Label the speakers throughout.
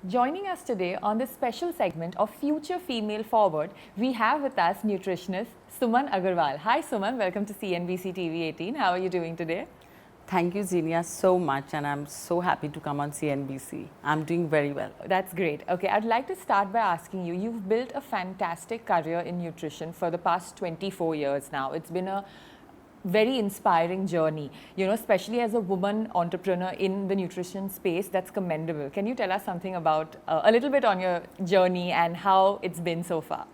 Speaker 1: Joining us today on this special segment of Future Female Forward, we have with us nutritionist Suman Agarwal. Hi Suman, welcome to CNBC-TV18. How are you doing today?
Speaker 2: Thank you, Zenia, so much, and I'm so happy to come on CNBC. I'm doing very well.
Speaker 1: That's great. Okay, I'd like to start by asking you, you've built a fantastic career in nutrition for the past 24 years now. It's been a very inspiring journey, especially as a woman entrepreneur in the nutrition space. That's commendable. Can you tell us something about a little bit on your journey and how it's been so far?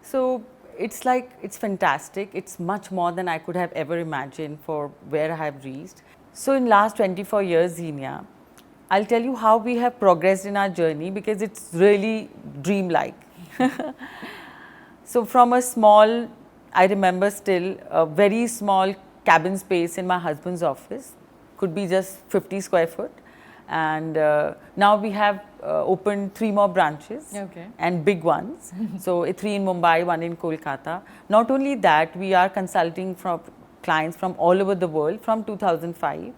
Speaker 2: So it's fantastic. It's much more than I could have ever imagined for where I have reached. So in last 24 years, Zenia, I'll tell you how we have progressed in our journey because it's really dreamlike. So from a small, I remember still a very small cabin space in my husband's office, could be just 50 square foot. And now we have opened 3 more branches, and big ones. So 3 in Mumbai, 1 in Kolkata. Not only that, we are consulting from clients from all over the world from 2005.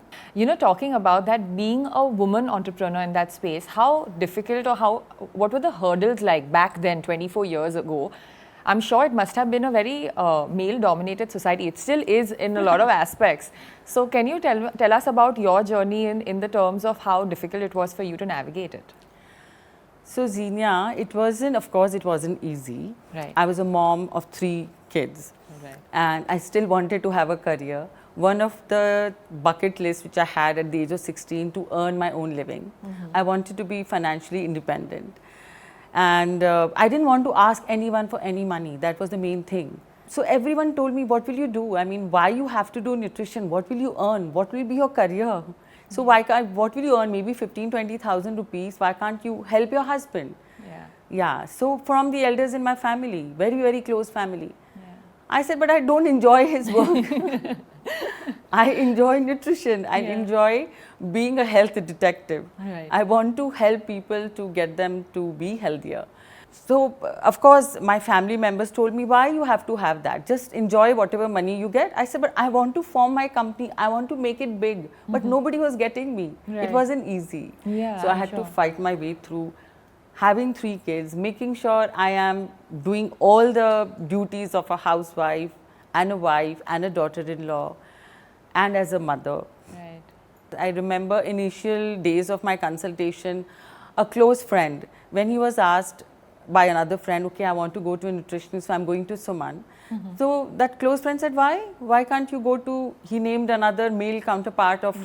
Speaker 1: Talking about that, being a woman entrepreneur in that space, how difficult or what were the hurdles like back then, 24 years ago? I'm sure it must have been a very male-dominated society. It still is in a lot of aspects. So can you tell us about your journey in the terms of how difficult it was for you to navigate it?
Speaker 2: So Zenia, of course it wasn't easy.
Speaker 1: Right.
Speaker 2: I was a mom of 3 kids.
Speaker 1: Right.
Speaker 2: And I still wanted to have a career. One of the bucket lists which I had at the age of 16 to earn my own living. I wanted to be financially independent. And I didn't want to ask anyone for any money. That was the main thing. So everyone told me, what will you do? I mean, why you have to do nutrition? What will you earn? What will be your career? So what will you earn? Maybe 15,000-20,000 rupees. Why can't you help your husband? Yeah. So from the elders in my family, very, very close family. I said, but I don't enjoy his work. I enjoy nutrition. I enjoy being a health detective.
Speaker 1: Right.
Speaker 2: I want to help people to get them to be healthier. So, of course, my family members told me, why you have to have that? Just enjoy whatever money you get. I said, but I want to form my company. I want to make it big. But nobody was getting me.
Speaker 1: Right.
Speaker 2: It wasn't easy.
Speaker 1: Yeah,
Speaker 2: so I had to fight my way through having 3 kids, making sure I am doing all the duties of a housewife and a wife and a daughter-in-law and as a mother.
Speaker 1: Right.
Speaker 2: I remember initial days of my consultation, a close friend, when he was asked by another friend, okay, I want to go to a nutritionist, so I'm going to Suman. So that close friend said, why? Why can't you go to, he named another male counterpart of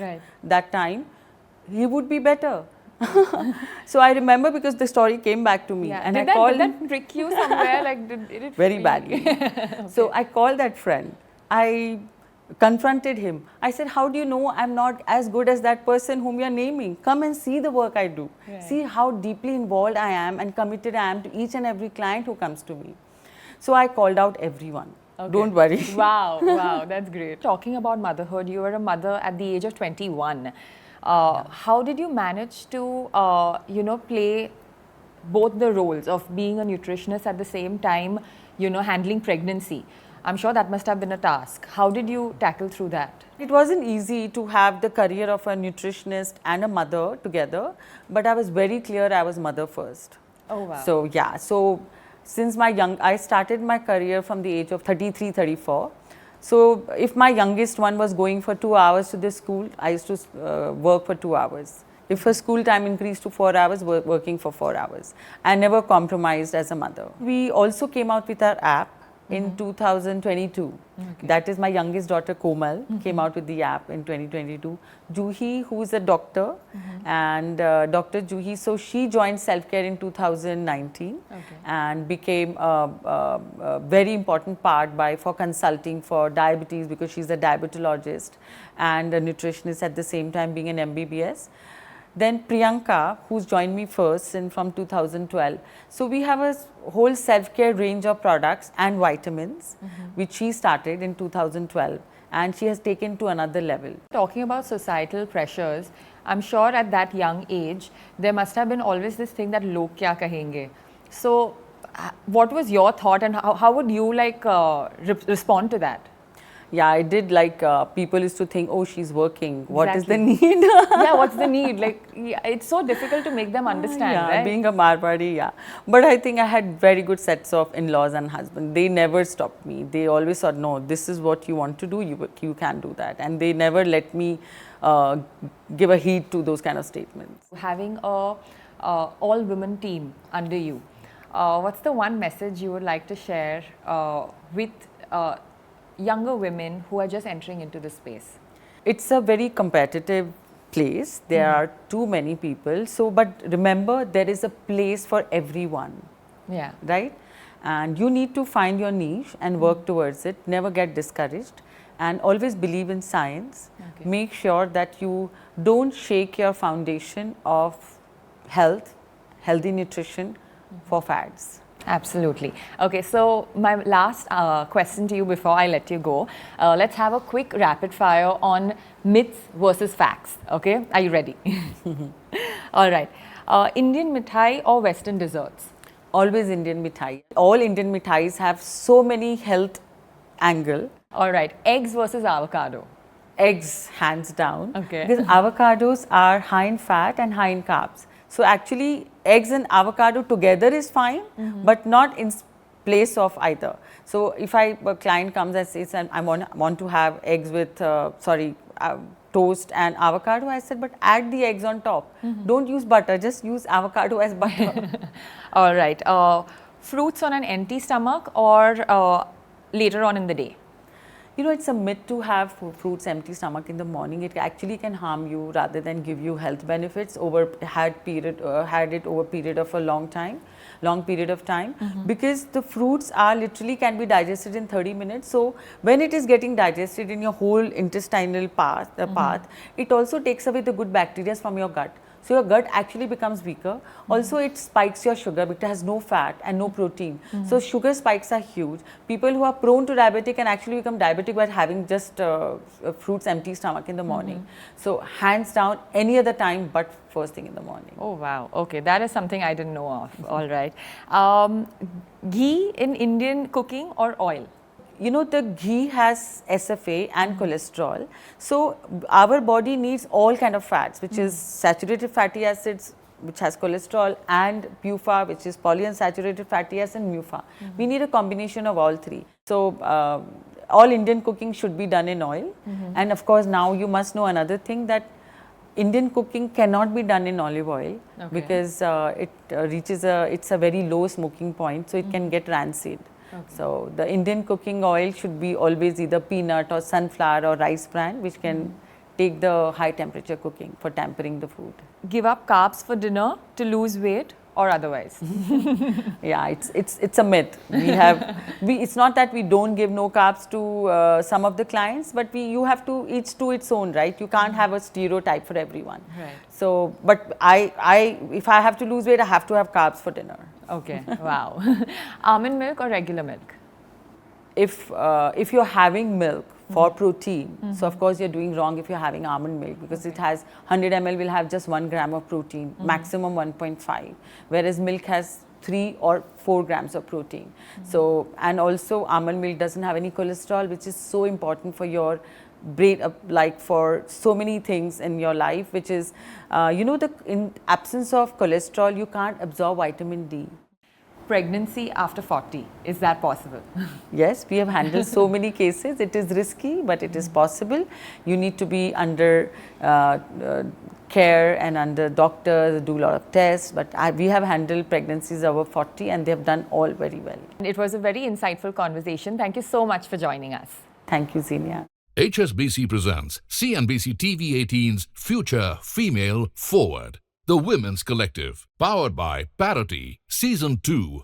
Speaker 2: that time, he would be better. So I remember because the story came back to me, and
Speaker 1: did that trick you somewhere? Like did it
Speaker 2: very badly. So I called that friend. I confronted him. I said, how do you know I'm not as good as that person whom you're naming? Come and see the work I do. See how deeply involved I am and committed I am to each and every client who comes to me. So I called out everyone. Don't worry.
Speaker 1: Wow, that's great. Talking about motherhood, you were a mother at the age of 21. How did you manage to, play both the roles of being a nutritionist at the same time, handling pregnancy? I'm sure that must have been a task. How did you tackle through that?
Speaker 2: It wasn't easy to have the career of a nutritionist and a mother together, but I was very clear I was mother first.
Speaker 1: Oh, wow.
Speaker 2: So, yeah. So, since I started my career from the age of 33, 34. So, if my youngest one was going for 2 hours to the school, I used to work for 2 hours. If her school time increased to 4 hours, working for 4 hours. I never compromised as a mother. We also came out with our app in 2022. That is my youngest daughter Komal came out with the app in 2022. Juhi, who is a doctor, and Dr. Juhi, so she joined SelfCare in 2019 and became a very important part for consulting for diabetes, because she's a diabetologist and a nutritionist at the same time, being an MBBS. Then Priyanka, who's joined me first from 2012. So we have a whole self-care range of products and vitamins, which she started in 2012, and she has taken to another level.
Speaker 1: Talking about societal pressures, I'm sure at that young age, there must have been always this thing that log kya kahenge. So what was your thought, and how would you respond to that?
Speaker 2: Yeah, I did like people used to think, oh, she's working. What is the
Speaker 1: Exactly.
Speaker 2: need?
Speaker 1: Yeah, what's the need? Like, yeah, it's so difficult to make them understand,
Speaker 2: Yeah,
Speaker 1: right?
Speaker 2: being a Marwadi, yeah. But I think I had very good sets of in-laws and husband. They never stopped me. They always thought, no, this is what you want to do, you can do that. And they never let me give a heed to those kind of statements.
Speaker 1: Having a all-women team under you, what's the one message you would like to share with younger women who are just entering into this space?
Speaker 2: It's a very competitive place. There are too many people. So, but remember, there is a place for everyone,
Speaker 1: Yeah.
Speaker 2: right? And you need to find your niche and work towards it. Never get discouraged, and always believe in science.
Speaker 1: Okay.
Speaker 2: Make sure that you don't shake your foundation of health, healthy nutrition for fads.
Speaker 1: Absolutely. Okay, so my last question to you before I let you go. Let's have a quick rapid fire on myths versus facts. Okay, are you ready? All right. Indian mithai or Western desserts?
Speaker 2: Always Indian mithai. All Indian mithais have so many health angle.
Speaker 1: All right. Eggs versus avocado?
Speaker 2: Eggs, hands down.
Speaker 1: Okay.
Speaker 2: Because avocados are high in fat and high in carbs. So actually, eggs and avocado together is fine, but not in place of either. So if a client comes and says, I want to have eggs with, toast and avocado, I said, but add the eggs on top. Don't use butter, just use avocado as butter.
Speaker 1: All right. Fruits on an empty stomach or later on in the day?
Speaker 2: You know, it's a myth to have fruits empty stomach in the morning. It actually can harm you rather than give you health benefits had it over a period of a long period of time, because the fruits are literally can be digested in 30 minutes. So when it is getting digested in your whole intestinal path, it also takes away the good bacteria from your gut. So your gut actually becomes weaker. Also, it spikes your sugar because it has no fat and no protein. So sugar spikes are huge. People who are prone to diabetic can actually become diabetic by having just fruits empty stomach in the morning. So hands down, any other time but first thing in the morning.
Speaker 1: Oh, wow. Okay, that is something I didn't know of. All right. Ghee in Indian cooking or oil?
Speaker 2: You know, the ghee has SFA and cholesterol. So our body needs all kind of fats, which is saturated fatty acids, which has cholesterol, and PUFA, which is polyunsaturated fatty acid, and MUFA. We need a combination of all three. So all Indian cooking should be done in oil. And of course, now you must know another thing, that Indian cooking cannot be done in olive oil because it's a very low smoking point, so it can get rancid. So the Indian cooking oil should be always either peanut or sunflower or rice bran, which can take the high temperature cooking for tempering the food.
Speaker 1: Give up carbs for dinner to lose weight or otherwise?
Speaker 2: Yeah, it's a myth. It's not that we don't give no carbs to some of the clients, but you have to each to its own, right? You can't have a stereotype for everyone.
Speaker 1: Right.
Speaker 2: So, but if I have to lose weight, I have to have carbs for dinner.
Speaker 1: Okay, wow. Almond milk or regular milk?
Speaker 2: If you're having milk for protein, so of course you're doing wrong if you're having almond milk, because it has 100 ml will have just 1 gram of protein, maximum 1.5, whereas milk has 3 or 4 grams of protein. So, and also almond milk doesn't have any cholesterol, which is so important for your brain, like for so many things in your life, which is, in absence of cholesterol, you can't absorb vitamin D.
Speaker 1: Pregnancy after 40, is that possible?
Speaker 2: Yes, we have handled so many cases. It is risky, but it is possible. You need to be under care and under doctors, do a lot of tests, but we have handled pregnancies over 40 and they have done all very well.
Speaker 1: It was a very insightful conversation. Thank you so much for joining us.
Speaker 2: Thank you, Zenia.
Speaker 3: HSBC presents CNBC-TV18's Future Female Forward, The Women's Collective, powered by Parity, Season 2.